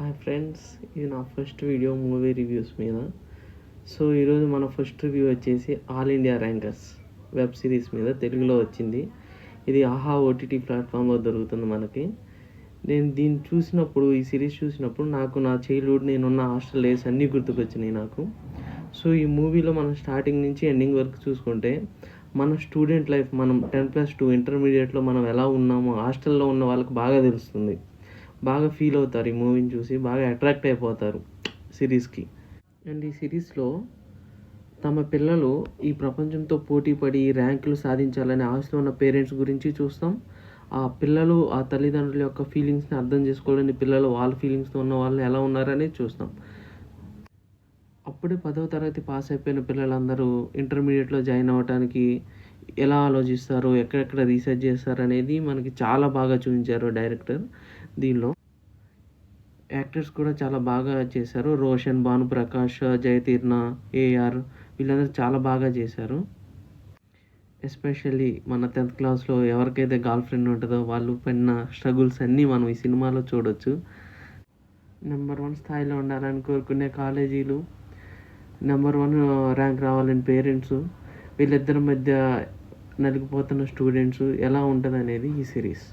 Hi friends, ఇది నా first video movie reviews మీద. సో ఈరోజు మన ఫస్ట్ రివ్యూ వచ్చేసి all India rankers web series మీద తెలుగులో వచ్చింది. ఇది ఆహా ఓటీటీ ప్లాట్ఫామ్లో దొరుకుతుంది మనకి. నేను దీన్ని చూసినప్పుడు, ఈ సిరీస్ చూసినప్పుడు నాకు నా చైల్డ్హుడ్, నేనున్న హాస్టల్ డేస్ అన్నీ గుర్తుకొచ్చినాయి నాకు. సో ఈ మూవీలో మనం స్టార్టింగ్ నుంచి ఎండింగ్ వరకు చూసుకుంటే మన స్టూడెంట్ లైఫ్, మనం 10+2 ఇంటర్మీడియట్లో మనం ఎలా ఉన్నామో హాస్టల్లో ఉన్న వాళ్ళకి బాగా తెలుస్తుంది. బాగా ఫీల్ అవుతారు ఈ మూవీని చూసి, బాగా అట్రాక్ట్ అయిపోతారు సిరీస్కి. అండ్ ఈ సిరీస్లో తమ పిల్లలు ఈ ప్రపంచంతో పోటీ పడి ర్యాంకులు సాధించాలనే ఆశలో ఉన్న పేరెంట్స్ గురించి చూస్తాం. ఆ పిల్లలు, ఆ తల్లిదండ్రుల యొక్క ఫీలింగ్స్ని అర్థం చేసుకోలేని పిల్లలు వాళ్ళ ఫీలింగ్స్తో ఉన్న వాళ్ళు ఎలా ఉన్నారనేది చూస్తాం. అప్పుడే 10వ తరగతి పాస్ అయిపోయిన పిల్లలందరూ ఇంటర్మీడియట్లో జాయిన్ అవ్వడానికి ఎలా ఆలోచిస్తారు, ఎక్కడెక్కడ రీసెర్చ్ చేస్తారు అనేది మనకి చాలా బాగా చూపించారు డైరెక్టర్. దీనిలో యాక్టర్స్ కూడా చాలా బాగా చేశారు. రోషన్, భానుప్రకాష్, జయతీర్ణ, ఏఆర్ వీళ్ళందరూ చాలా బాగా చేశారు. ఎస్పెషల్లీ మన 10th క్లాస్లో ఎవరికైతే గర్ల్ ఫ్రెండ్ ఉంటుందో వాళ్ళు పడిన స్ట్రగుల్స్ అన్నీ మనం ఈ సినిమాలో చూడొచ్చు. నెంబర్ 1 స్థాయిలో ఉండాలని కోరుకునే కాలేజీలు, నెంబర్ 1 ర్యాంక్ రావాలని పేరెంట్స్, వీళ్ళిద్దరి మధ్య నలిగిపోతున్న స్టూడెంట్స్ ఎలా ఉంటుంది అనేది ఈ సిరీస్.